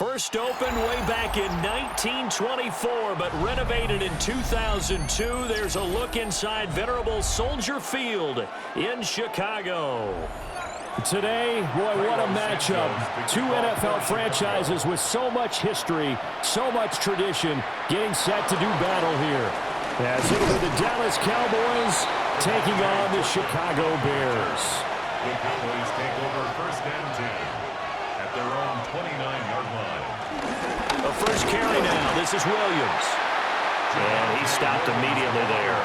First opened way back in 1924, but renovated in 2002. There's a look inside venerable Soldier Field in Chicago. Today, boy, what a matchup. Two NFL franchises with so much history, so much tradition, getting set to do battle here. As it'll be the Dallas Cowboys taking on the Chicago Bears. The Cowboys take over first and 10 at their own 29-yard line. The first carry now. This is Williams. And he stopped immediately there.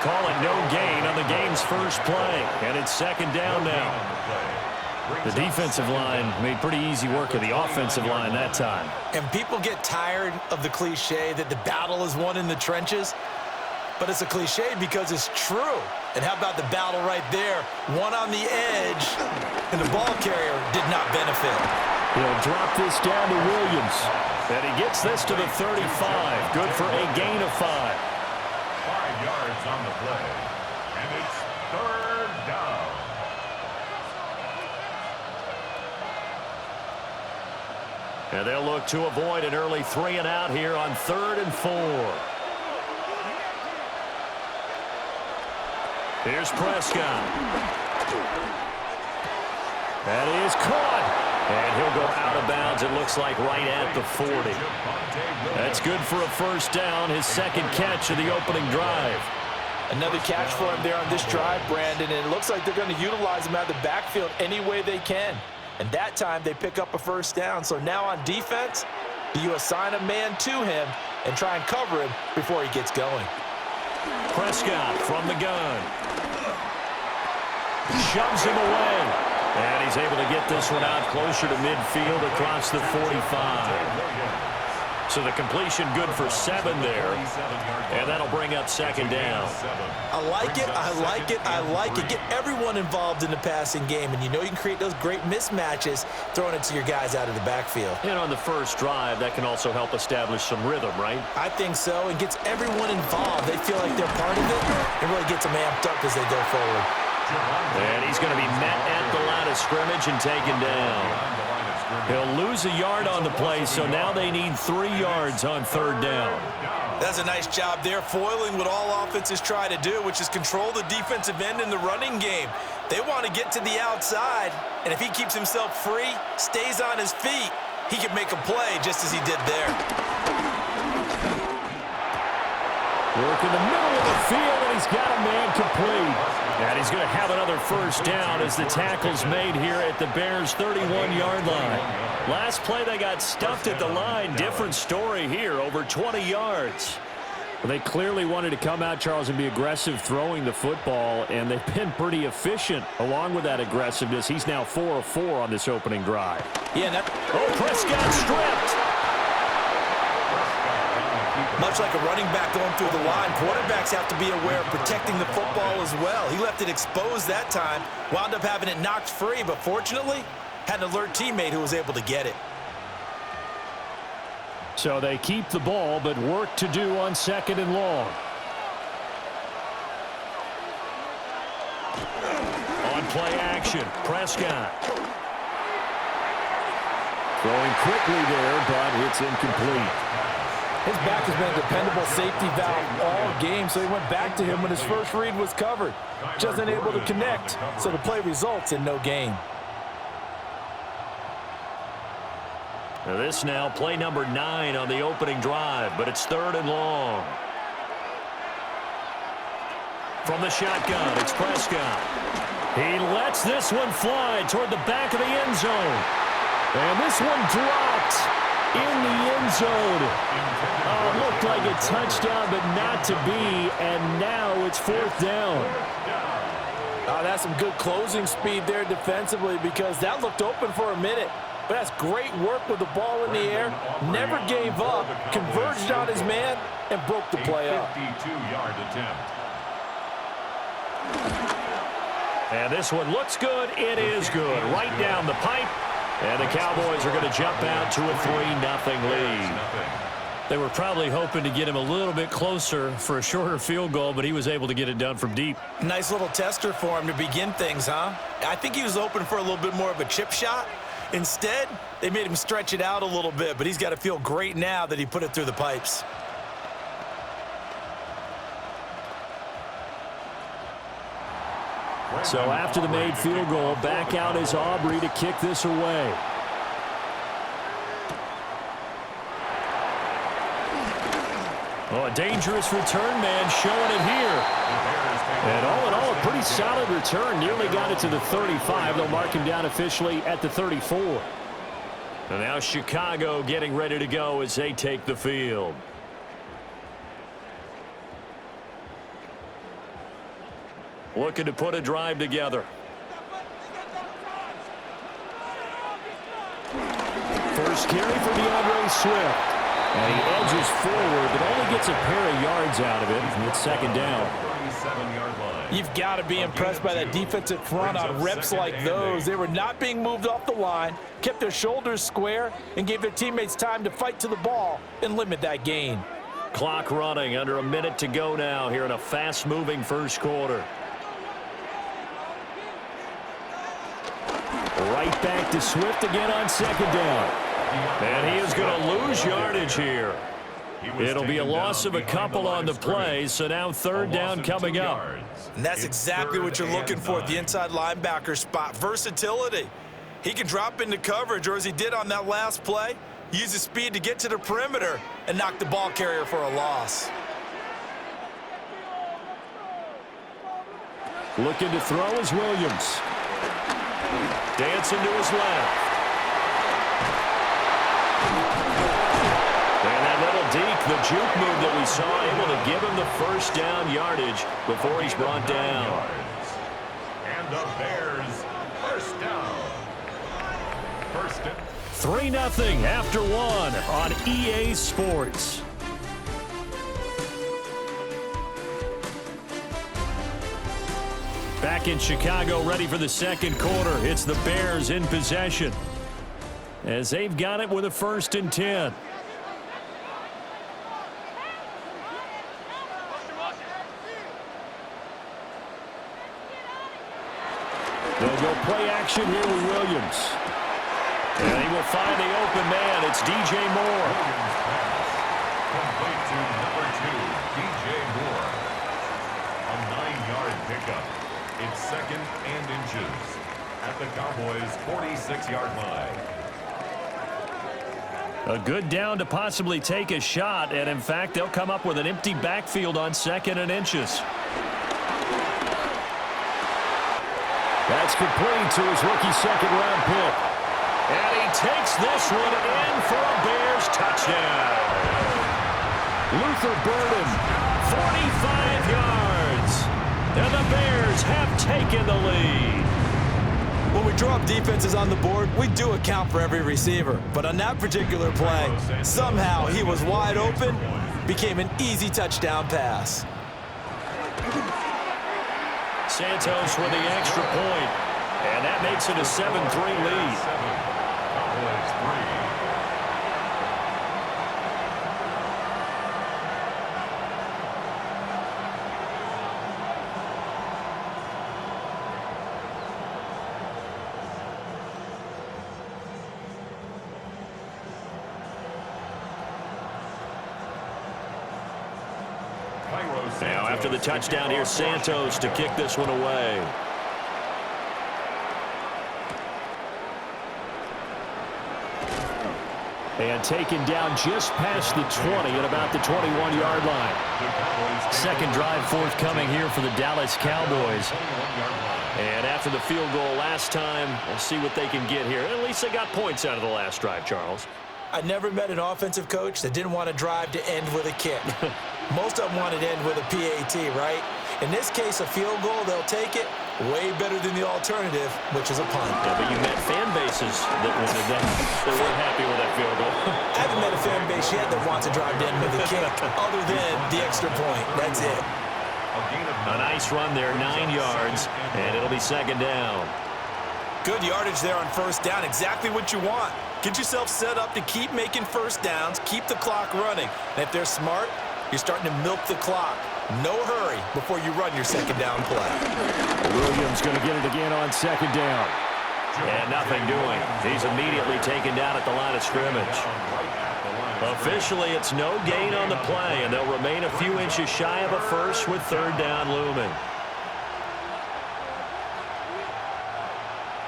Call it no gain on the game's first play. And it's second down now. The defensive line made pretty easy work of the offensive line that time. And people get tired of the cliche that the battle is won in the trenches. But it's a cliche because it's true. And how about the battle right there? One on the edge, and the ball carrier did not benefit. He'll drop this down to Williams. And he gets this to the 35. Good for a gain of 5. 5 yards on the play. And it's third down. And they'll look to avoid an early 3 and out here on 3rd and 4. Here's Prescott. That is caught. And he'll go out of bounds, it looks like, right at the 40. That's good for a first down, his second catch of the opening drive. Another catch for him there on this drive, Brandon, and it looks like they're going to utilize him out of the backfield any way they can. And that time they pick up a first down. So now on defense, do you assign a man to him and try and cover him before he gets going? Prescott from the gun. Shoves him away. And he's able to get this one out closer to midfield across the 45. So the completion good for 7 there. And that'll bring up second down. I like it, I like it, I like it. Get everyone involved in the passing game. And you know you can create those great mismatches throwing it to your guys out of the backfield. And on the first drive, that can also help establish some rhythm, right? I think so. It gets everyone involved. They feel like they're part of it. It really gets them amped up as they go forward. And he's going to be met at the line of scrimmage and taken down. He'll lose a yard on the play, so now they need 3 yards on 3rd down. That's a nice job there, foiling what all offenses try to do, which is control the defensive end in the running game. They want to get to the outside, and if he keeps himself free, stays on his feet, he can make a play just as he did there. Work in the middle of the field, and he's got a man complete. And he's going to have another first down as the tackle's made here at the Bears' 31-yard line. Last play, they got stuffed at the line. Different story here, over 20 yards. Well, they clearly wanted to come out, Charles, and be aggressive throwing the football, and they've been pretty efficient along with that aggressiveness. He's now 4 of 4 on this opening drive. Prescott stripped. Much like a running back going through the line, quarterbacks have to be aware of protecting the football as well. He left it exposed that time, wound up having it knocked free, but fortunately, had an alert teammate who was able to get it. So they keep the ball, but work to do on 2nd and long. On play action, Prescott. Throwing quickly there, but it's incomplete. His back has been a dependable safety valve all game, so he went back to him when his first read was covered. Just unable to connect, so the play results in no gain. Now this now play number 9 on the opening drive, but it's 3rd and long. From the shotgun, it's Prescott. He lets this one fly toward the back of the end zone. And this one dropped in the end zone. Looked like a touchdown, but not to be, and now it's 4th down. That's some good closing speed there defensively because that looked open for a minute. But that's great work with the ball in the air. Never gave up, converged on his man, and broke the play up. 52-yard attempt. And this one looks good. It is good. Right down the pipe. And the Cowboys are going to jump out to a 3-0 lead. They were probably hoping to get him a little bit closer for a shorter field goal, but he was able to get it done from deep. Nice little tester for him to begin things, huh? I think he was open for a little bit more of a chip shot. Instead, they made him stretch it out a little bit, but he's got to feel great now that he put it through the pipes. So after the made field goal, back out is Aubrey to kick this away. Oh, a dangerous return man showing it here. And all in all, a pretty solid return. Nearly got it to the 35. They'll mark him down officially at the 34. And now Chicago getting ready to go as they take the field. Looking to put a drive together. First carry for DeAndre Swift. And he edges forward, but only gets a pair of yards out of it. And it's second down. You've got to be impressed by that defensive front on reps like those. They were not being moved off the line, kept their shoulders square, and gave their teammates time to fight to the ball and limit that gain. Clock running, under a minute to go now here in a fast-moving first quarter. Right back to Swift again on second down. And he is going to lose yardage here. It'll be a loss of a couple on the play, so now third down coming up. And that's exactly what you're looking for at the inside linebacker spot, versatility. He can drop into coverage, or as he did on that last play, use his speed to get to the perimeter and knock the ball carrier for a loss. Looking to throw is Williams. Dancing to his left. And that little deke, the juke move that we saw, able to give him the first down yardage before he's brought down. And the Bears, first down. First down. 3-0 after one on EA Sports. Back in Chicago, ready for the second quarter. It's the Bears in possession as they've got it with a 1st and 10. They'll go play action here with Williams. And he will find the open man. It's DJ Moore. Complete to number 2, DJ Moore. A 9-yard pickup. It's 2nd and inches at the Cowboys' 46-yard line. A good down to possibly take a shot, and in fact, they'll come up with an empty backfield on 2nd and inches. That's complete to his rookie second-round pick. And he takes this one in for a Bears touchdown. Luther Burden, 45 yards. And the Bears have taken the lead. When we draw up defenses on the board, we do account for every receiver. But on that particular play, somehow he was wide open, became an easy touchdown pass. Santos with the extra point. And that makes it a 7-3 lead. Cowboys 3. Now after the touchdown, here's Santos to kick this one away. And taken down just past the 20 at about the 21-yard line. Second drive forthcoming here for the Dallas Cowboys. And after the field goal last time, we'll see what they can get here. At least they got points out of the last drive, Charles. I never met an offensive coach that didn't want to drive to end with a kick. Most of them wanted to end with a PAT, right? In this case, a field goal, they'll take it. Way better than the alternative, which is a punt. Yeah, but you met fan bases that wanted that. They weren't happy with that field goal. I haven't met a fan base yet that wants to drive to end with a kick, other than the extra point. That's it. A nice run there, 9 yards, and it'll be second down. Good yardage there on first down, exactly what you want. Get yourself set up to keep making first downs, keep the clock running. And if they're smart, you're starting to milk the clock. No hurry before you run your second down play. Williams going to get it again on second down. And nothing doing. He's immediately taken down at the line of scrimmage. Officially, it's no gain on the play, and they'll remain a few inches shy of a first with third down looming.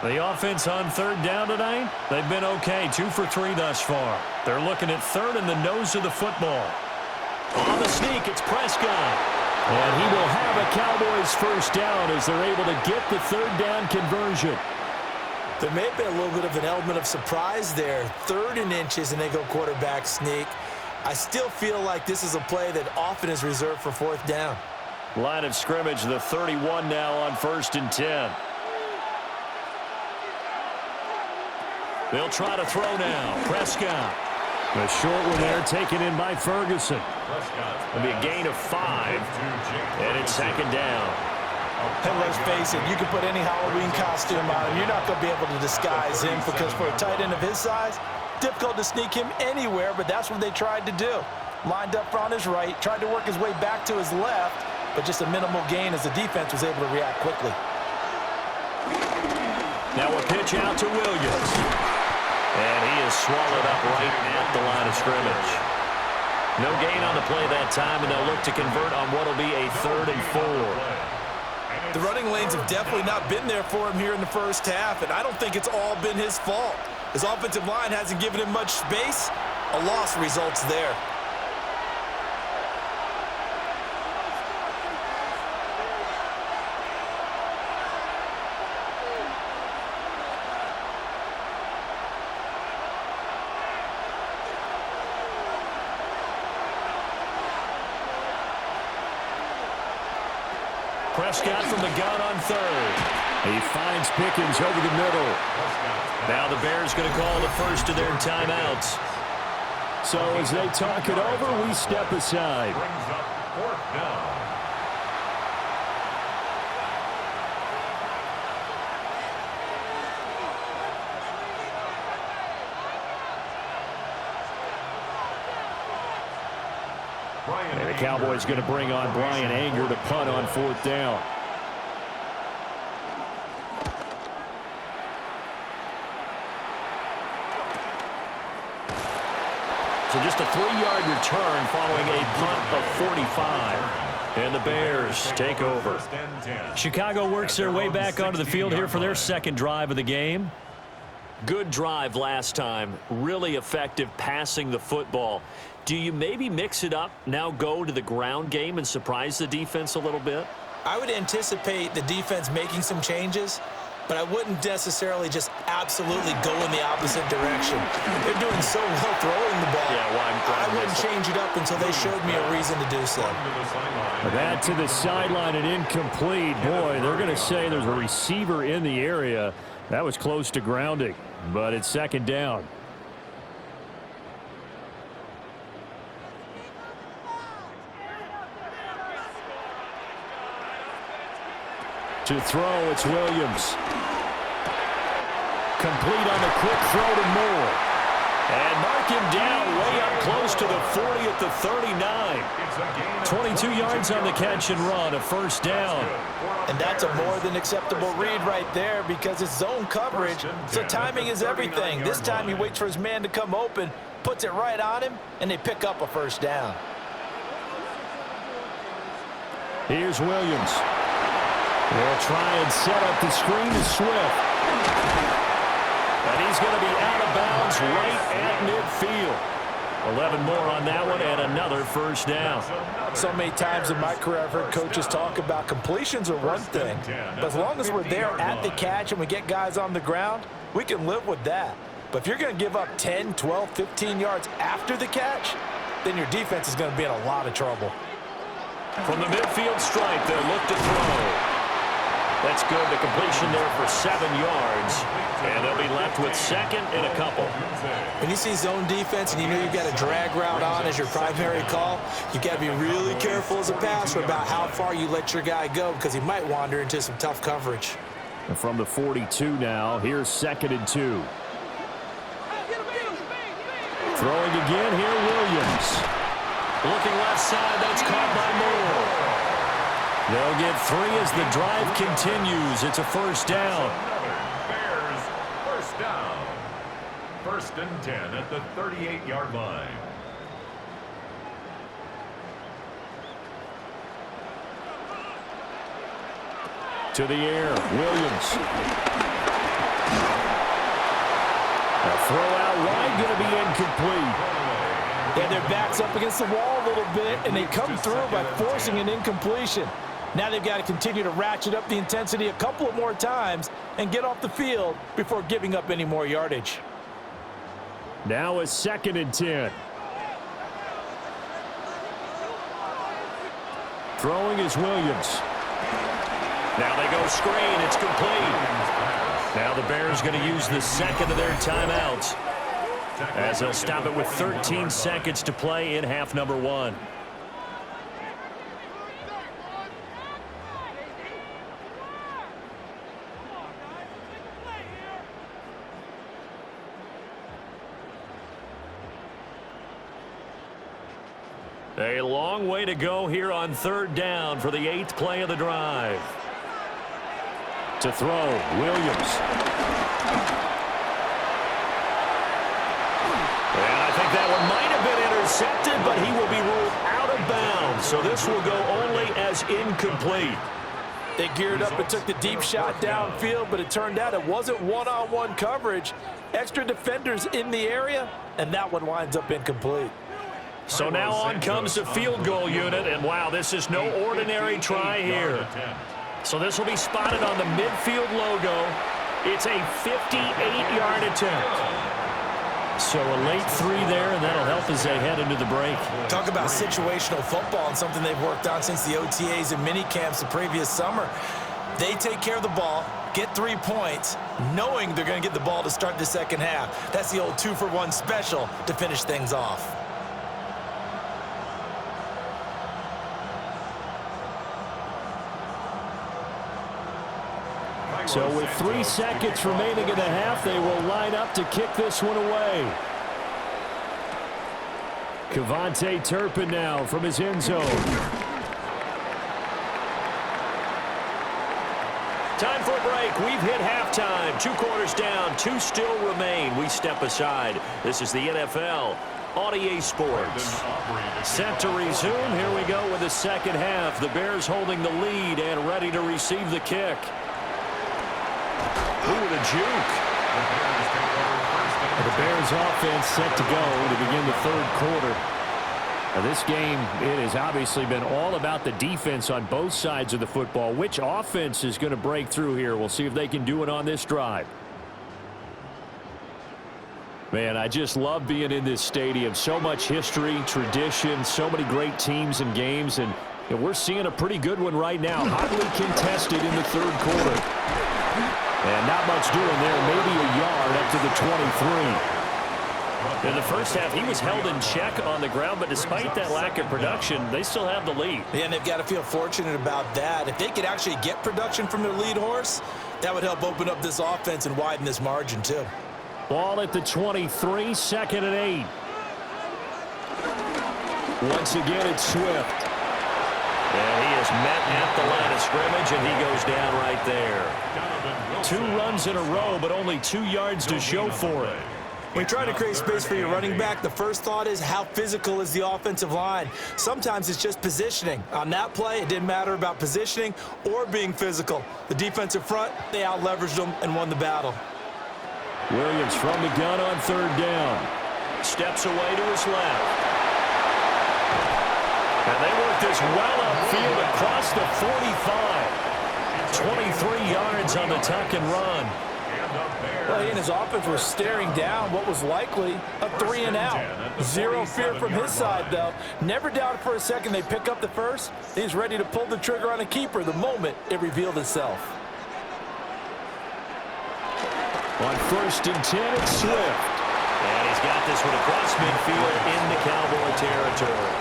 The offense on third down tonight, they've been okay, 2 for 3 thus far. They're looking at third in the nose of the football. On the sneak, it's Prescott. And he will have a Cowboys first down as they're able to get the third down conversion. There may have been a little bit of an element of surprise there. 3rd and inches, and they go quarterback sneak. I still feel like this is a play that often is reserved for 4th down. Line of scrimmage, the 31 now on 1st and 10. They'll try to throw now. Prescott. The short one there taken in by Ferguson. It'll be a gain of 5, and it's 2nd down. And let's face it, you can put any Halloween costume on him. You're not going to be able to disguise him because for a tight end of his size, difficult to sneak him anywhere, but that's what they tried to do. Lined up on his right, tried to work his way back to his left, but just a minimal gain as the defense was able to react quickly. Now a pitch out to Williams. And he is swallowed up right at the line of scrimmage. No gain on the play that time, and they'll look to convert on what will be a 3rd and 4. The running lanes have definitely not been there for him here in the first half, and I don't think it's all been his fault. His offensive line hasn't given him much space. A loss results there. Prescott from the gun on 3rd. He finds Pickens over the middle. Now the Bears going to call the first of their timeouts. So as they talk it over, we step aside. Brings up 4th down. And the Cowboys going to bring on Brian Anger to punt on 4th down. So just a 3-yard return following a punt of 45. And the Bears take over. Chicago works their way back onto the field here for their 2nd drive of the game. Good drive last time. Really effective passing the football. Do you maybe mix it up, now go to the ground game and surprise the defense a little bit? I would anticipate the defense making some changes, but I wouldn't necessarily just absolutely go in the opposite direction. They're doing so well throwing the ball. Yeah, I wouldn't change it up until they showed me a reason to do so. That to the sideline and incomplete. Boy, they're going to say there's a receiver in the area. That was close to grounding, but it's 2nd down. To throw, it's Williams. Complete on the quick throw to Moore. And mark him down way up close to the 40 at the 39. 22 yards on the catch and run, a 1st down. And that's a more than acceptable read right there because it's zone coverage, so timing is everything. This time he waits for his man to come open, puts it right on him, and they pick up a 1st down. Here's Williams. They'll try and set up the screen to Swift. And he's going to be out of bounds right at midfield. 11 more on that one and another 1st down. So many times in my career I've heard coaches talk about completions are one thing. But as long as we're there at the catch and we get guys on the ground, we can live with that. But if you're going to give up 10, 12, 15 yards after the catch, then your defense is going to be in a lot of trouble. From the midfield stripe, they'll look to throw. That's good. The completion there for 7 yards. And they'll be left with 2nd and a couple. When you see zone defense and you know you've got a drag route on as your primary call, you've got to be really careful as a passer about how far you let your guy go because he might wander into some tough coverage. And from the 42 now, here's 2nd and 2. Throwing again here, Williams. Looking left side, that's caught by Moore. They'll get 3 as the drive continues. It's a 1st down. First and 10 at the 38-yard line. To the air, Williams. A throw out wide, going to be incomplete. And their back's up against the wall a little bit, and they come through by forcing an incompletion. Now they've got to continue to ratchet up the intensity a couple of more times and get off the field before giving up any more yardage. Now a 2nd and 10. Throwing is Williams. Now they go screen. It's complete. Now the Bears going to use the second of their timeouts, as they'll stop it with 13 seconds to play in half number 1. A long way to go here on 3rd down for the 8th play of the drive. To throw, Williams. And I think that one might have been intercepted, but he will be ruled out of bounds. So this will go only as incomplete. They geared up and took the deep shot downfield, but it turned out it wasn't one-on-one coverage. Extra defenders in the area, and that one winds up incomplete. So now on comes the field goal unit, and wow, this is no ordinary try here. So this will be spotted on the midfield logo. It's a 58-yard attempt. So a late 3 there, and that'll help as they head into the break. Talk about situational football and something they've worked on since the OTAs and mini camps the previous summer. They take care of the ball, get 3 points, knowing they're going to get the ball to start the second half. That's the old 2-for-1 special to finish things off. So with 3 seconds remaining in the half, they will line up to kick this one away. Kevontae Turpin now from his end zone. Time for a break. We've hit halftime. 2 quarters down, 2 still remain. We step aside. This is the NFL on EA Sports. Set to resume. Here we go with the second half. The Bears holding the lead and ready to receive the kick. Ooh, the juke. The Bears offense set to go to begin the 3rd quarter. Now this game, it has obviously been all about the defense on both sides of the football. Which offense is going to break through here? We'll see if they can do it on this drive. Man, I just love being in this stadium. So much history, tradition, so many great teams and games, and we're seeing a pretty good one right now. Hotly contested in the 3rd quarter. And not much doing there, maybe a yard up to the 23. In the first half, he was held in check on the ground, but despite that lack of production, they still have the lead. Yeah, and they've got to feel fortunate about that. If they could actually get production from their lead horse, that would help open up this offense and widen this margin too. Ball at the 23, 2nd and 8. Once again, it's Swift. And he is met at the line of scrimmage, and he goes down right there. 2 runs in a row, but only 2 yards to show for it. When you're trying to create space for your running back, the first thought is how physical is the offensive line. Sometimes it's just positioning. On that play, it didn't matter about positioning or being physical. The defensive front, they out-leveraged them and won the battle. Williams from the gun on 3rd down. Steps away to his left. And they work this well upfield across the 45. 23 yards on the tuck and run. Well, he and his offense were staring down what was likely a 3-and-out. Zero fear from his side, though. Never doubted for a second they pick up the first. He's ready to pull the trigger on a keeper the moment it revealed itself. On 1st and 10, it's Swift. And he's got this one across midfield into Cowboy territory.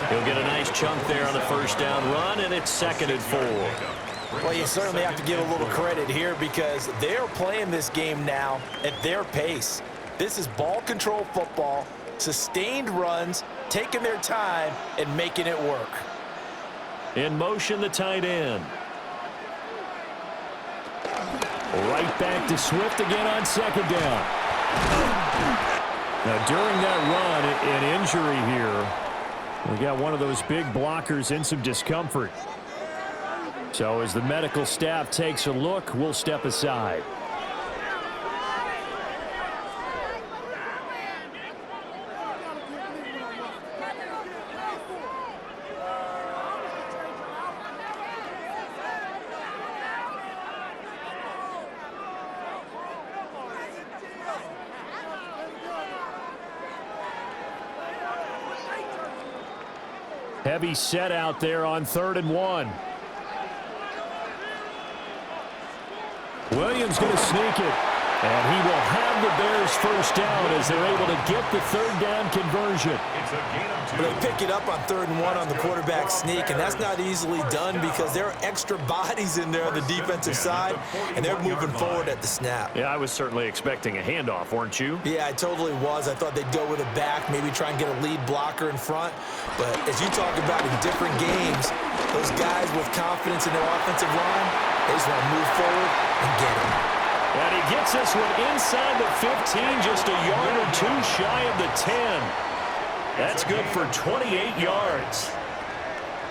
He'll get a nice chunk there on the 1st down run, and it's 2nd and 4. Well, you certainly have to give a little credit here because they're playing this game now at their pace. This is ball control football, sustained runs, taking their time, and making it work. In motion, the tight end. Right back to Swift again on 2nd down. Now, during that run, an injury here. We got one of those big blockers in some discomfort. So as the medical staff takes a look, we'll step aside. Heavy set out there on 3rd and 1. Williams going to sneak it. And he will have the Bears first down as they're able to get the 3rd down conversion. They pick it up on 3rd and 1 on the quarterback sneak, and that's not easily done because there are extra bodies in there on the defensive side, and they're moving forward at the snap. Yeah, I was certainly expecting a handoff, weren't you? Yeah, I totally was. I thought they'd go with a back, maybe try and get a lead blocker in front. But as you talk about in different games, those guys with confidence in their offensive line, they just want to move forward and get it. And he gets this one inside the 15, just a yard or two shy of the 10. That's good for 28 yards.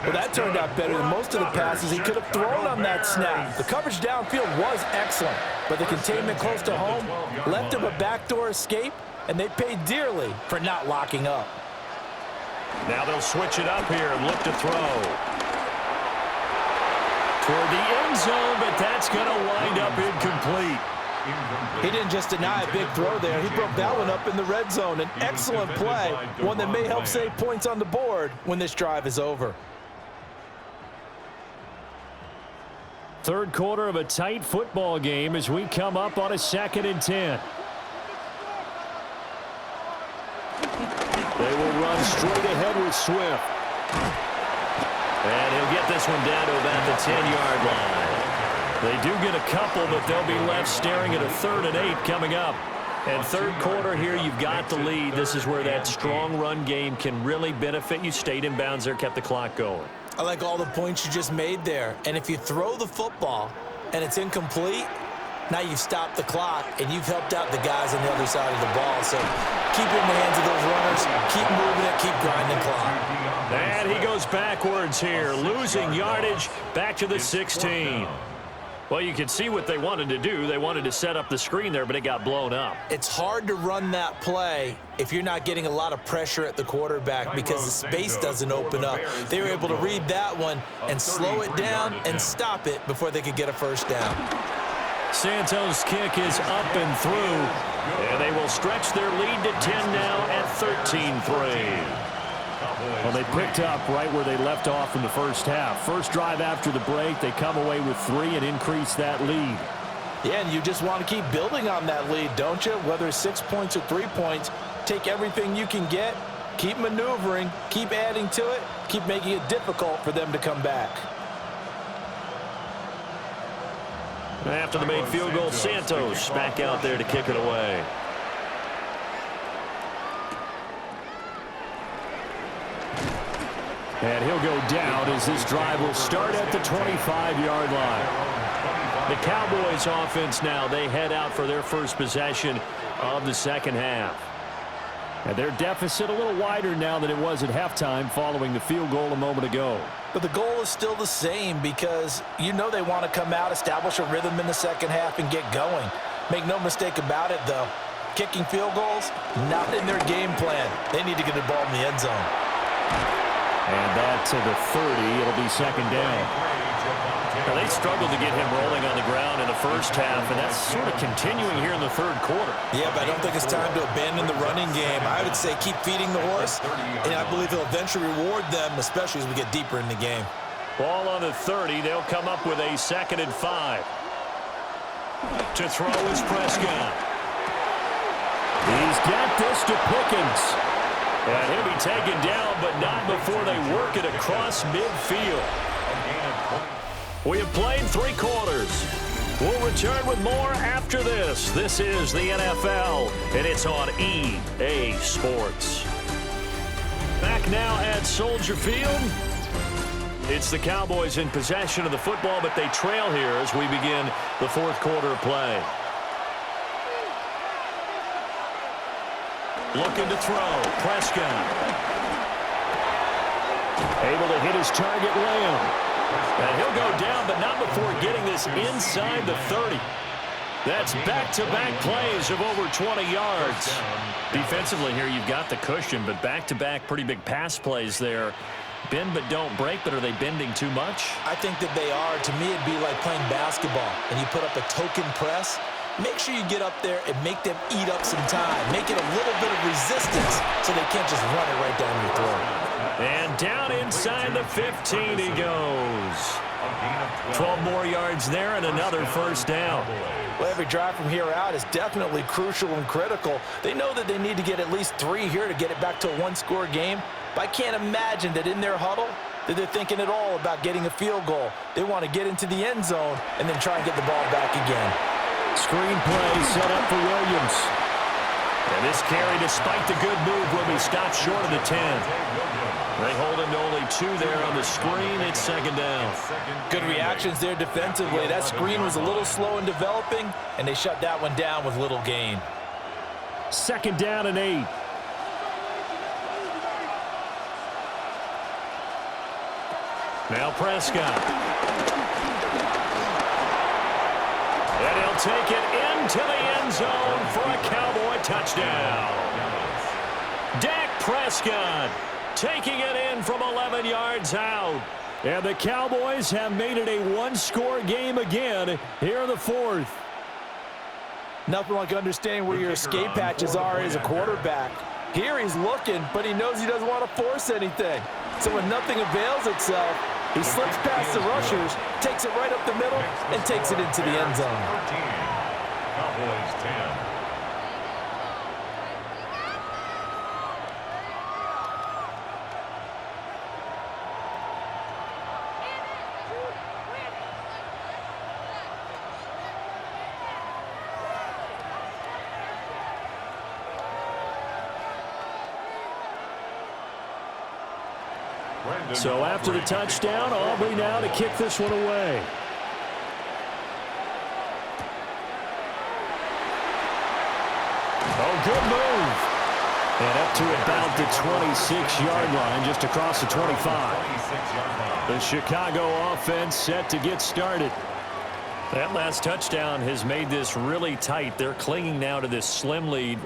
Well, that turned out better than most of the passes he could have thrown on that snap. The coverage downfield was excellent, but the containment close to home left him a backdoor escape, and they paid dearly for not locking up. Now they'll switch it up here and look to throw. Toward the end zone, but that's going to wind up incomplete. He didn't just deny a big throw there. He broke that one up in the red zone. An excellent play, one that may help save points on the board when this drive is over. Third quarter of a tight football game as we come up on a 2nd and 10. They will run straight ahead with Swift. And he'll get this one down to about the 10-yard line. They do get a couple, but they'll be left staring at a 3rd and 8 coming up. And third quarter here, you've got the lead. This is where that strong run game can really benefit you. Stayed in bounds there, kept the clock going. I like all the points you just made there. And if you throw the football and it's incomplete, now you've stopped the clock and you've helped out the guys on the other side of the ball. So keep it in the hands of those runners, keep moving it, keep grinding the clock. And he goes backwards here, losing yardage back to the 16. Well, you can see what they wanted to do. They wanted to set up the screen there, but it got blown up. It's hard to run that play if you're not getting a lot of pressure at the quarterback because the space doesn't open up. They were able to read that one and slow it down and stop it before they could get a first down. Santos' kick is up and through, and they will stretch their lead to 10 now at 13-3. Well, they picked up right where they left off in the first half. First drive after the break, they come away with 3 and increase that lead. Yeah, and you just want to keep building on that lead, don't you? Whether it's 6 points or 3 points, take everything you can get, keep maneuvering, keep adding to it, keep making it difficult for them to come back. After the made field goal, Santos back out there to kick it away. And he'll go down as this drive will start at the 25-yard line. The Cowboys offense now, they head out for their first possession of the second half. And their deficit a little wider now than it was at halftime following the field goal a moment ago. But the goal is still the same because you know they want to come out, establish a rhythm in the second half, and get going. Make no mistake about it, though. Kicking field goals, not in their game plan. They need to get the ball in the end zone. And that to the 30. It'll be second down. Now, they struggled to get him rolling on the ground in the first half, and that's sort of continuing here in the third quarter. Yeah, but I don't think it's time to abandon the running game. I would say keep feeding the horse, and I believe he'll eventually reward them, especially as we get deeper in the game. Ball on the 30. They'll come up with a 2nd and 5. To throw is Prescott. He's got this to Pickens. And he'll be taken down, but not before they work it across midfield. We have played 3 quarters. We'll return with more after this. This is the NFL, and it's on EA Sports. Back now at Soldier Field. It's the Cowboys in possession of the football, but they trail here as we begin the fourth quarter of play. Looking to throw. Prescott. Able to hit his target, Lamb. And he'll go down, but not before getting this inside the 30. That's back-to-back plays of over 20 yards. Defensively here, you've got the cushion, but back-to-back pretty big pass plays there. Bend but don't break, but are they bending too much? I think that they are. To me, it'd be like playing basketball, and you put up a token press. Make sure you get up there and make them eat up some time. Make it a little bit of resistance so they can't just run it right down your throat. And down inside the 15 he goes. 12 more yards there and another first down. Well, every drive from here out is definitely crucial and critical. They know that they need to get at least 3 here to get it back to a one-score game. But I can't imagine that in their huddle that they're thinking at all about getting a field goal. They want to get into the end zone and then try and get the ball back again. Screen play set up for Williams. And this carry, despite the good move, will be stopped short of the 10. They hold him to only 2 there on the screen. It's second down. Good reactions there defensively. That screen was a little slow in developing, and they shut that one down with little gain. Second down and 8. Now Prescott. And he'll take it into the end zone for a Cowboy touchdown. Dak Prescott taking it in from 11 yards out. And the Cowboys have made it a one-score game again here in the 4th. Nothing like understanding where your escape patches are as a quarterback. Here he's looking, but he knows he doesn't want to force anything. So when nothing avails itself, he slips past the rushers, takes it right up the middle, and takes it into the end zone. Cowboys 10. So after the touchdown, Aubrey now to kick this one away. Oh, good move. And up to about the 26-yard line, just across the 25. The Chicago offense set to get started. That last touchdown has made this really tight. They're clinging now to this slim lead.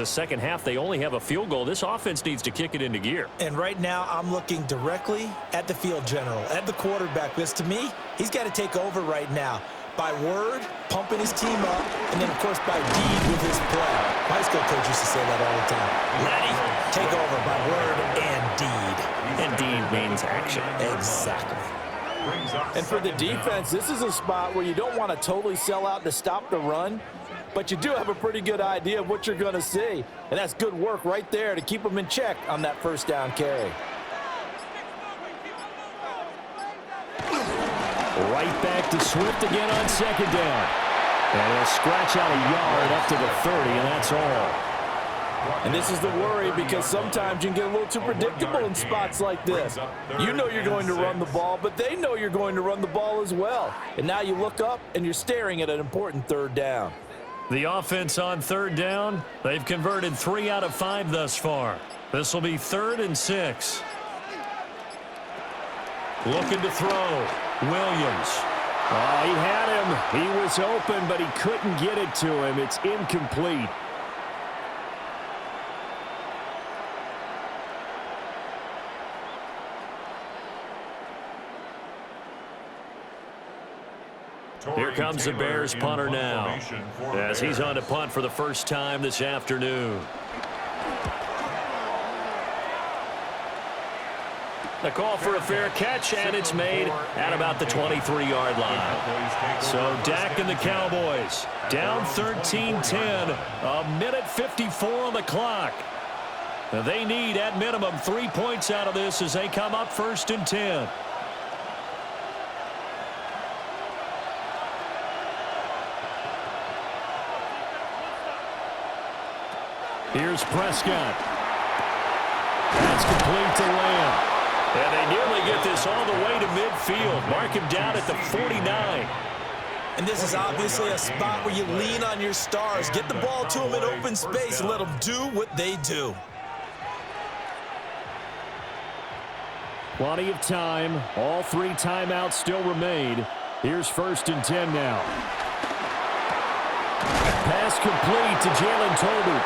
Second half, they only have a field goal. This offense needs to kick it into gear. And right now, I'm looking directly at the field general, at the quarterback. Because to me, he's got to take over right now. By word, pumping his team up, and then, of course, by deed with his play. My high school coach used to say that all the time. Letty, take over by word and deed. And deed means action. Exactly. And for the defense, this is a spot where you don't want to totally sell out to stop the run, but you do have a pretty good idea of what you're going to see. And that's good work right there to keep them in check on that first down carry. Right back to Swift again on second down. And he'll scratch out a yard up to the 30, and that's all. And this is the worry because sometimes you can get a little too predictable in spots like this. You know you're going to run the ball, but they know you're going to run the ball as well. And now you look up and you're staring at an important third down. The offense on third down, they've converted 3 out of 5 thus far. This will be 3rd and 6. Looking to throw. Williams. Oh, he had him. He was open, but he couldn't get it to him. It's incomplete. Here comes the Bears punter now, as he's on to punt for the first time this afternoon. The call for a fair catch, and it's made at about the 23-yard line. So Dak and the Cowboys down 13-10, a minute 54 on the clock. Now they need, at minimum, 3 points out of this as they come up 1st and 10. Here's Prescott. That's complete to Lamb. And they nearly get this all the way to midfield. Mark him down at the 49. And this is obviously a spot where you lean on your stars. Get the ball to them in open space and let them do what they do. Plenty of time. All 3 timeouts still remain. Here's 1st and 10 now. Pass complete to Jalen Tolbert.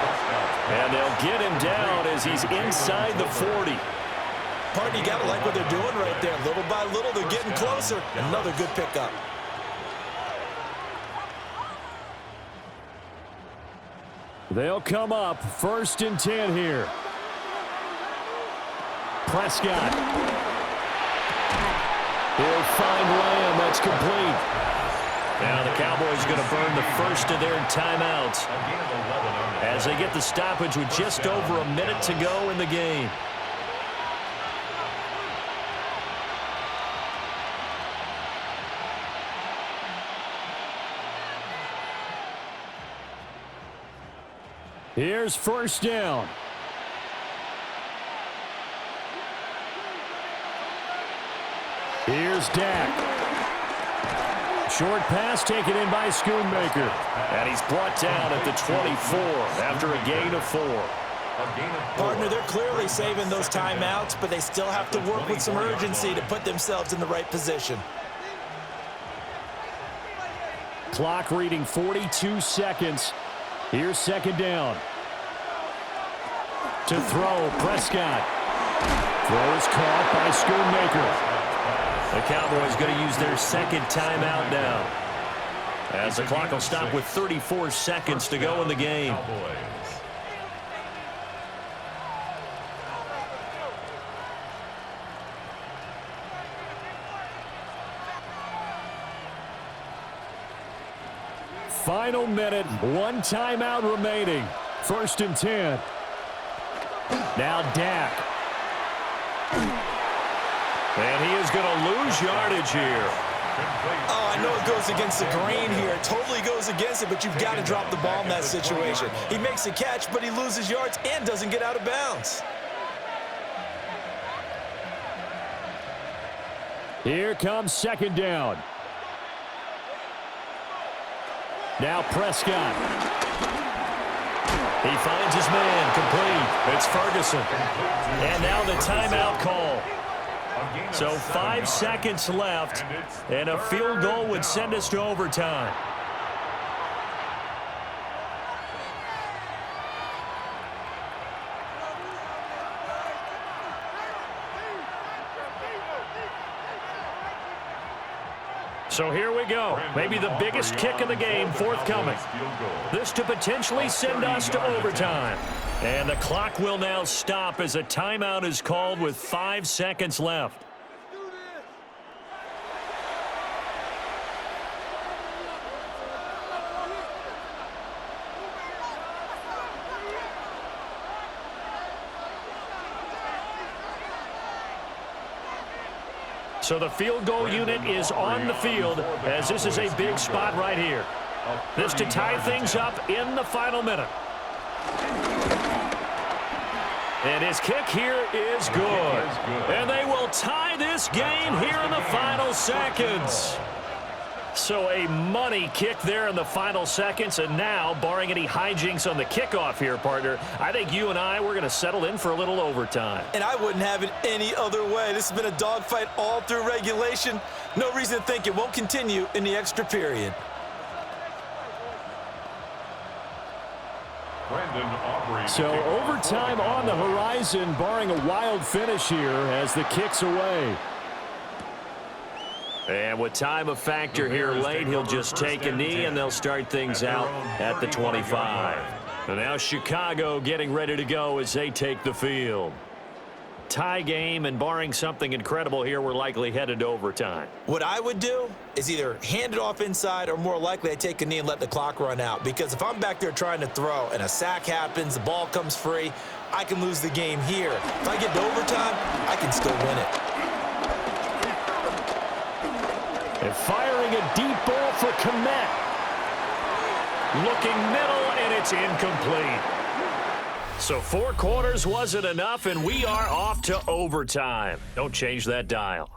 And they'll get him down as he's inside the 40. Partner, you got to like what they're doing right there. Little by little, they're getting closer. Another good pickup. They'll come up 1st and 10 here. Prescott. He'll find Lamb. That's complete. Now the Cowboys going to burn the first of their timeouts as they get the stoppage with just over a minute to go in the game. Here's 1st down. Here's Dak. Short pass taken in by Schoonmaker. And he's brought down at the 24 after a gain of 4. Partner, they're clearly saving those timeouts, but they still have to work with some urgency to put themselves in the right position. Clock reading 42 seconds. Here's 2nd down. To throw, Prescott. Throw is caught by Schoonmaker. The Cowboys going to use their 2nd timeout now, as the clock will stop with 34 seconds to go in the game. Final minute, 1 timeout remaining. 1st and 10. Now Dak. And he is going to lose yardage here. Oh, I know it goes against the grain here. It totally goes against it, but you've got to drop the ball in that situation. He makes a catch, but he loses yards and doesn't get out of bounds. Here comes 2nd down. Now Prescott. He finds his man complete. It's Ferguson. And now the timeout call. So 5 seconds left, and a field goal would send us to overtime. So here we go. Maybe the biggest kick of the game forthcoming. This to potentially send us to overtime. And the clock will now stop as a timeout is called with 5 seconds left. So the field goal unit is on the field as this is a big spot right here. This to tie things up in the final minute. And his kick here is good. And they will tie this game here in the final seconds. So a money kick there in the final seconds. And now, barring any hijinks on the kickoff here, partner, I think you and I, we're going to settle in for a little overtime. And I wouldn't have it any other way. This has been a dogfight all through regulation. No reason to think it won't continue in the extra period. So overtime on the horizon, barring a wild finish here as the kick's away. And with time a factor here late, he'll just take a knee and they'll start things out at the 25. And now Chicago getting ready to go as they take the field. Tie game, and barring something incredible here, we're likely headed to overtime. What I would do is either hand it off inside or more likely I take a knee and let the clock run out. Because if I'm back there trying to throw and a sack happens, the ball comes free, I can lose the game here. If I get to overtime, I can still win it. And firing a deep ball for Komet. Looking middle, and it's incomplete. So 4 quarters wasn't enough, and we are off to overtime. Don't change that dial.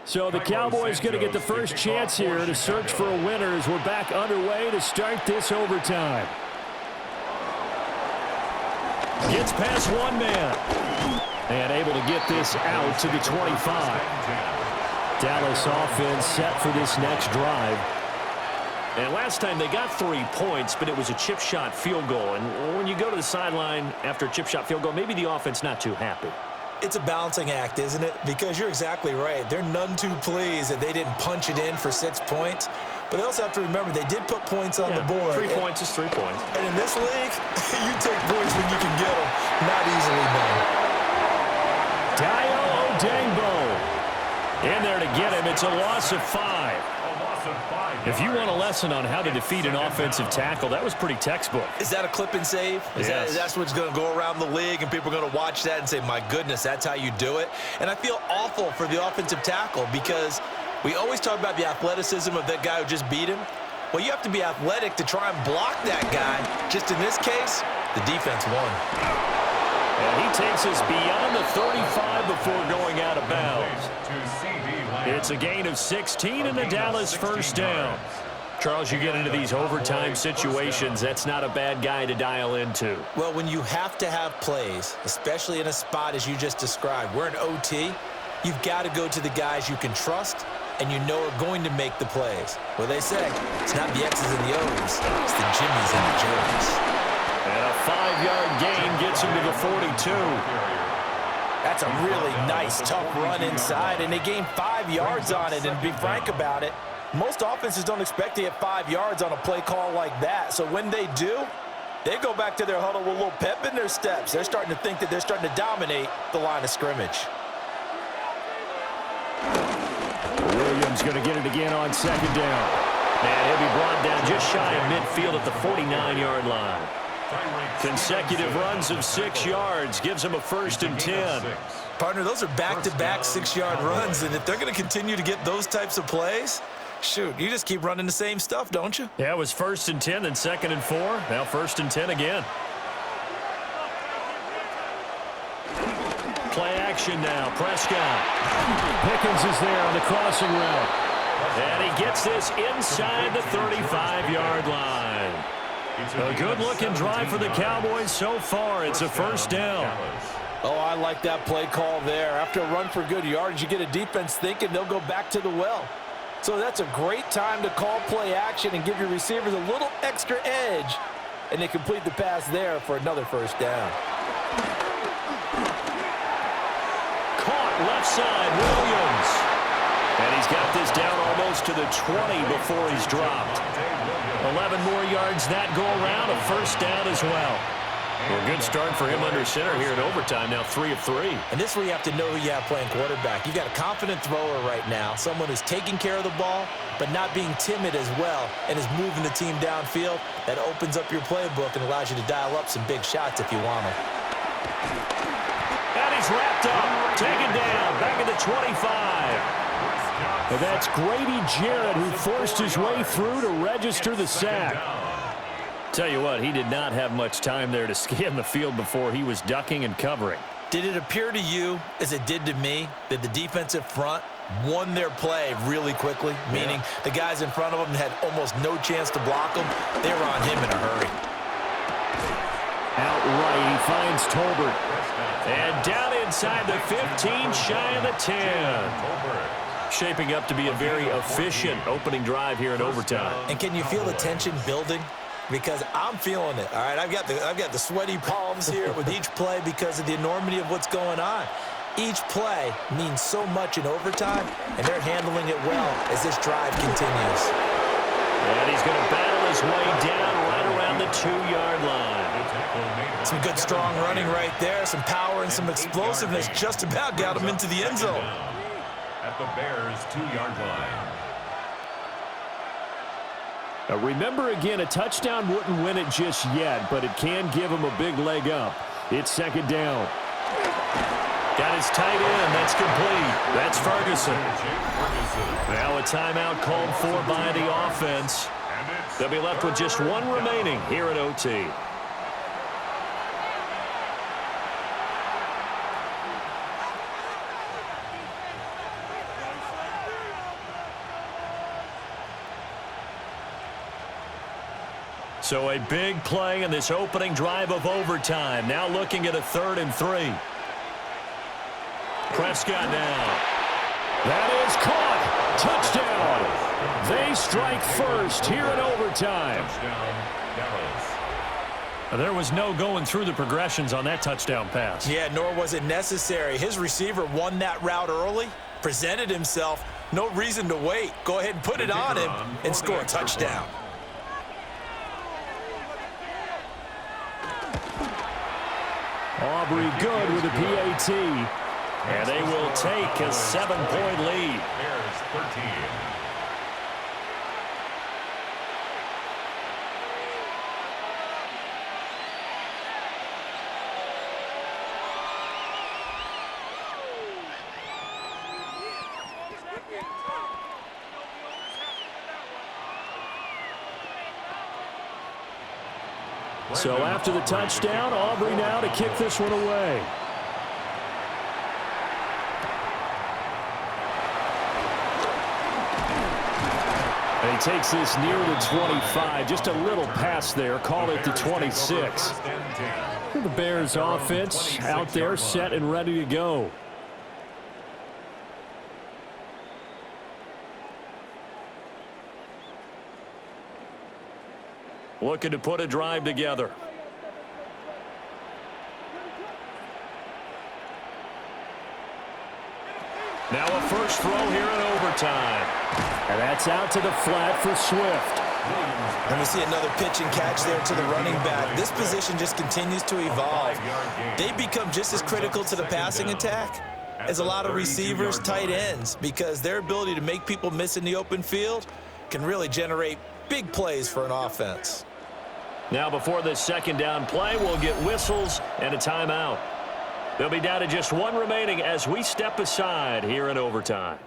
So the Cowboys going to get the first chance here to search for a winner as we're back underway to start this overtime. Gets past one man. And able to get this out to the 25. Dallas offense set for this next drive. And last time they got 3 points, but it was a chip shot field goal. And when you go to the sideline after a chip shot field goal, maybe the offense not too happy. It's a balancing act, isn't it? Because you're exactly right. They're none too pleased that they didn't punch it in for 6 points. But they also have to remember they did put points on the board. 3 points is 3 points. And in this league, you take points when you can get them. Not easily done. Dio Odengbo in there to get him. It's a loss of 5. If you want a lesson on how to defeat an offensive tackle, that was pretty textbook. Is that a clip and save? That's what's going to go around the league, and people are going to watch that and say, my goodness, that's how you do it? And I feel awful for the offensive tackle because we always talk about the athleticism of that guy who just beat him. Well, you have to be athletic to try and block that guy. Just in this case, the defense won. And he takes us beyond the 35 before going out of bounds. It's a gain of 16 and the Dallas first down. Charles, you get into these overtime situations, that's not a bad guy to dial into. Well, when you have to have plays, especially in a spot as you just described, we're in OT, you've got to go to the guys you can trust and you know are going to make the plays. Well, they say it's not the X's and the O's, it's the Jimmys and the Joes. And a 5-yard gain gets him to the 42. That's a really nice, tough run inside, and they gained 5 yards on it. And to be frank about it, most offenses don't expect to get 5 yards on a play call like that. So when they do, they go back to their huddle with a little pep in their steps. They're starting to think that they're starting to dominate the line of scrimmage. Williams going to get it again on second down. And he'll be brought down just shy of midfield at the 49-yard line. Consecutive runs of 6 yards gives him a 1st and 10. Partner, those are back-to-back 6-yard runs, and if they're going to continue to get those types of plays, shoot, you just keep running the same stuff, don't you? Yeah, it was 1st and 10, then 2nd and 4, now 1st and 10 again. Play action now, Prescott. Pickens is there on the crossing route. And he gets this inside the 35-yard line. A good-looking drive for the Cowboys so far. It's a 1st down. Oh, I like that play call there. After a run for good yardage, you get a defense thinking they'll go back to the well. So that's a great time to call play action and give your receivers a little extra edge. And they complete the pass there for another 1st down. Caught left side, Williams. And he's got this down almost to the 20 before he's dropped. 11 more yards that go around, a 1st down as well. Well, a good start for him under center here in overtime, now 3 of 3. And this is where you have to know who you have playing quarterback. You've got a confident thrower right now, someone who's taking care of the ball, but not being timid as well, and is moving the team downfield. That opens up your playbook and allows you to dial up some big shots if you want them. And he's wrapped up, taken down, back at the 25. And that's Grady Jarrett who forced his way through to register the sack. Tell you what, he did not have much time there to scan the field before he was ducking and covering. Did it appear to you, as it did to me, that the defensive front won their play really quickly? Meaning the guys in front of them had almost no chance to block him. They were on him in a hurry. Outright, he finds Tolbert. And down inside the 15, shy of the 10. Shaping up to be a very efficient opening drive here in overtime. And can you feel the tension building? Because I'm feeling it. All right, I've got the sweaty palms here with each play because of the enormity of what's going on. Each play means so much in overtime, and they're handling it well as this drive continues. And he's going to battle his way down right around the 2-yard line. Some good strong running right there, some power and some explosiveness just about got him into the end zone. At the Bears' 2-yard line. Now remember again, a touchdown wouldn't win it just yet, but it can give him a big leg up. It's 2nd down. Got his tight end. That's complete. That's Ferguson. Now a timeout called for by the offense. They'll be left with just one remaining here at OT. So a big play in this opening drive of overtime. Now looking at a 3rd and 3. Prescott now. That is caught. Touchdown. They strike first here in overtime. Touchdown, Dallas. There was no going through the progressions on that touchdown pass. Yeah, nor was it necessary. His receiver won that route early, presented himself. No reason to wait. Go ahead and put it on him and score a touchdown. Aubrey good with a PAT. And they will take a 7-point lead. Bears 13. So after the touchdown, Aubrey now to kick this one away. And he takes this near the 25. Just a little pass there. Call it the 26. The Bears offense out there set and ready to go. Looking to put a drive together. Now a first throw here in overtime. And that's out to the flat for Swift. And we see another pitch and catch there to the running back. This position just continues to evolve. They become just as critical to the passing attack as a lot of receivers, tight ends, because their ability to make people miss in the open field can really generate big plays for an offense. Now before this second down play, we'll get whistles and a timeout. They'll be down to just one remaining as we step aside here in overtime.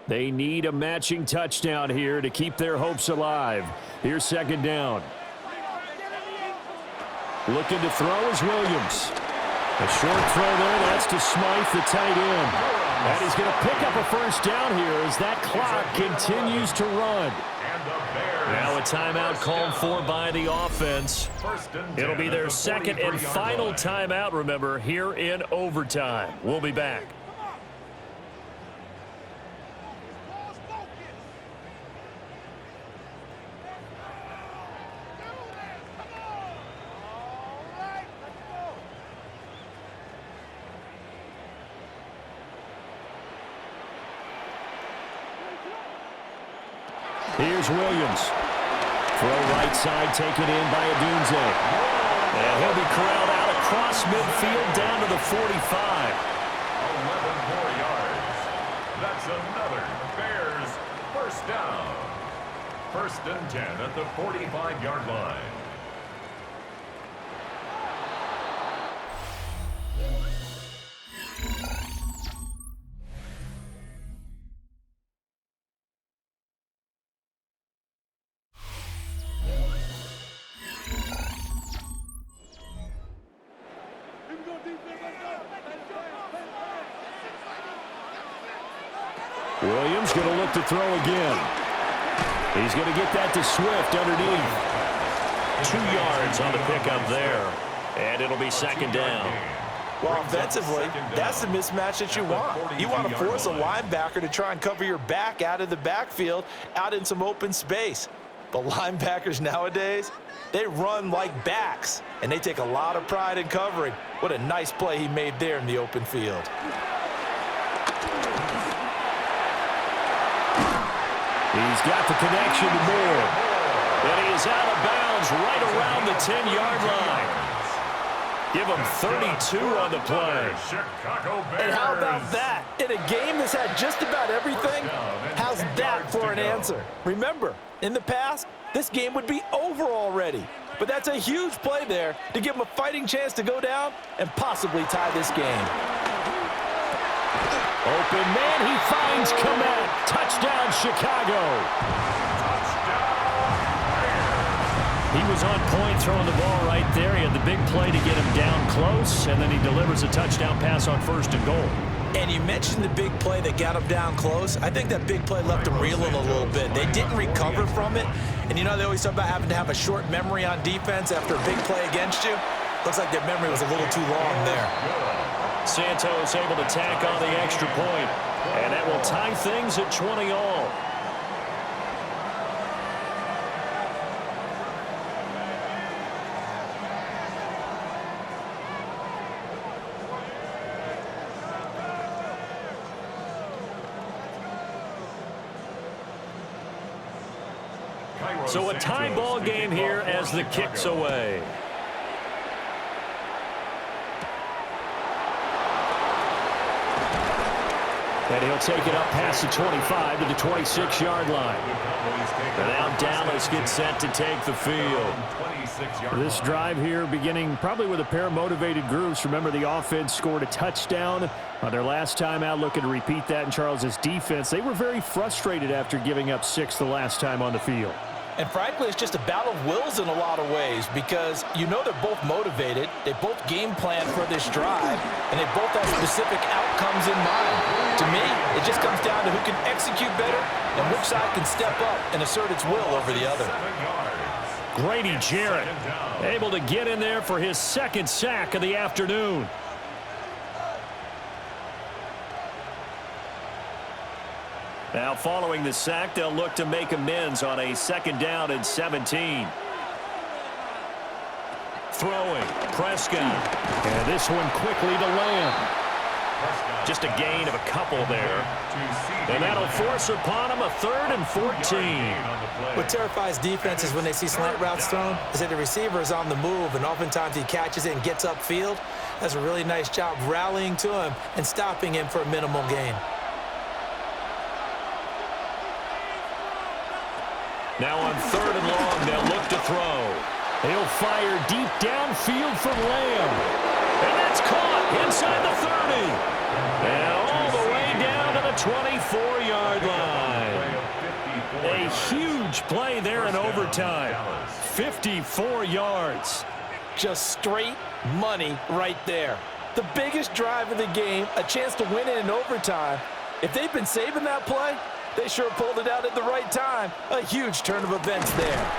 They need a matching touchdown here to keep their hopes alive. Here's second down. Looking to throw is Williams. A short throw there. That's to Smythe, the tight end. And he's going to pick up a first down here as that clock continues to run. Now a timeout called for by the offense. It'll be their second and final timeout, remember, here in overtime. We'll be back. Here's Williams. Throw right side taken in by Adunze. And he'll be corralled out across midfield down to the 45. 11 more yards. That's another Bears first down. 1st and 10 at the 45-yard line. Williams going to look to throw again. He's going to get that to Swift underneath. 2 yards on the pickup there. And it'll be second down. Well, offensively, that's the mismatch that you want. You want to force a linebacker to try and cover your back out of the backfield, out in some open space. But linebackers nowadays, they run like backs, and they take a lot of pride in covering. What a nice play he made there in the open field. He's got the connection to Moore. And he is out of bounds right around the 10-yard line. Give him 32 on the play. And how about that? In a game that's had just about everything, how's that for an answer? Remember, in the past, this game would be over already. But that's a huge play there to give him a fighting chance to go down and possibly tie this game. Open man, he finds Komet. Touchdown, Chicago. He was on point throwing the ball right there. He had the big play to get him down close, and then he delivers a touchdown pass on 1st and goal. And you mentioned the big play that got him down close. I think that big play left him reeling a little bit. They didn't recover from it. And you know, they always talk about having to have a short memory on defense after a big play against you. Looks like their memory was a little too long there. Santos able to tack on the extra point, and that will tie things at 20 all. So a tie ball game here as the kick's away. And he'll take it up past the 25 to the 26-yard line. And now Dallas gets set to take the field. This drive here beginning probably with a pair of motivated groups. Remember, the offense scored a touchdown on their last time out, looking to repeat that in Charles's defense. They were very frustrated after giving up 6 the last time on the field. And frankly, it's just a battle of wills in a lot of ways because you know they're both motivated, they both game plan for this drive, and they both have specific outcomes in mind. To me, it just comes down to who can execute better and which side can step up and assert its will over the other. Grady Jarrett able to get in there for his 2nd sack of the afternoon. Now following the sack, they'll look to make amends on a 2nd down and 17. Throwing, Prescott. And this one quickly to Lamb. Just a gain of a couple there. And that'll force upon him a 3rd and 14. What terrifies defenses when they see slant routes thrown is that the receiver is on the move, and oftentimes he catches it and gets upfield. That's a really nice job rallying to him and stopping him for a minimal gain. Now on 3rd and long, they'll look to throw. He'll fire deep downfield for Lamb. And that's caught inside the 30. And all the way down to the 24-yard line. A huge play there in overtime. 54 yards. Just straight money right there. The biggest drive of the game, a chance to win it in overtime. If they've been saving that play, they sure pulled it out at the right time. A huge turn of events there.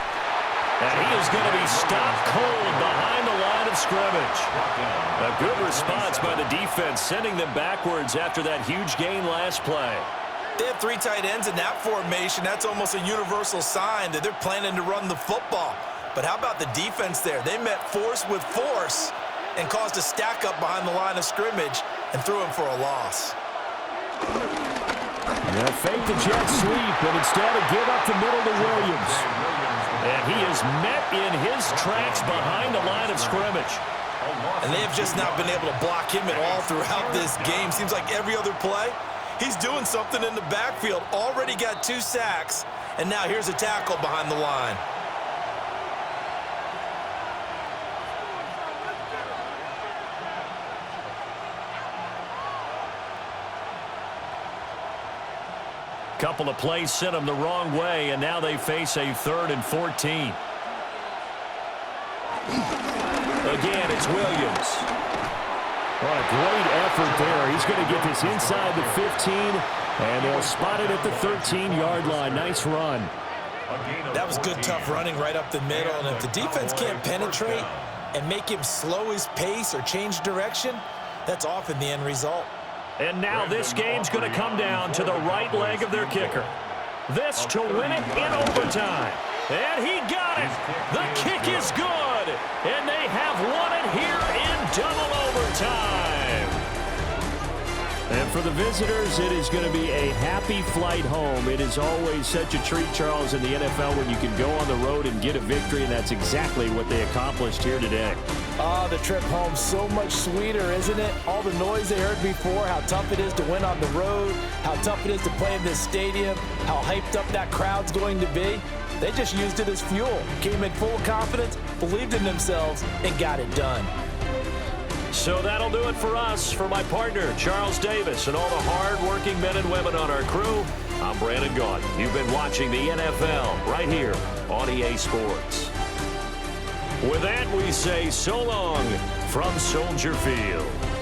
And he is going to be stopped cold behind the line of scrimmage. A good response by the defense, sending them backwards after that huge gain last play. They have 3 tight ends in that formation. That's almost a universal sign that they're planning to run the football. But how about the defense there? They met force with force and caused a stack up behind the line of scrimmage and threw him for a loss. Yeah, fake the jet sweep, and instead of give up the middle to Williams. And he is met in his tracks behind the line of scrimmage. And they have just not been able to block him at all throughout this game. Seems like every other play, he's doing something in the backfield. Already got 2 sacks, and now here's a tackle behind the line. Couple of plays sent them the wrong way, and now they face a 3rd and 14. Again, it's Williams. What a great effort there. He's going to get this inside the 15, and they'll spot it at the 13-yard line. Nice run. That was good, tough running right up the middle, and if the defense can't penetrate and make him slow his pace or change direction, that's often the end result. And now this game's going to come down to the right leg of their kicker. This to win it in overtime. And he got it. The kick is good. And they have won it here in double overtime. And for the visitors, it is going to be a happy flight home. It is always such a treat, Charles, in the NFL when you can go on the road and get a victory, and that's exactly what they accomplished here today. Oh, the trip home so much sweeter, isn't it? All the noise they heard before, how tough it is to win on the road, how tough it is to play in this stadium, how hyped up that crowd's going to be. They just used it as fuel, came in full of confidence, believed in themselves, and got it done. So that'll do it for us. For my partner, Charles Davis, and all the hard-working men and women on our crew, I'm Brandon Gaudin. You've been watching the NFL right here on EA Sports. With that, we say so long from Soldier Field.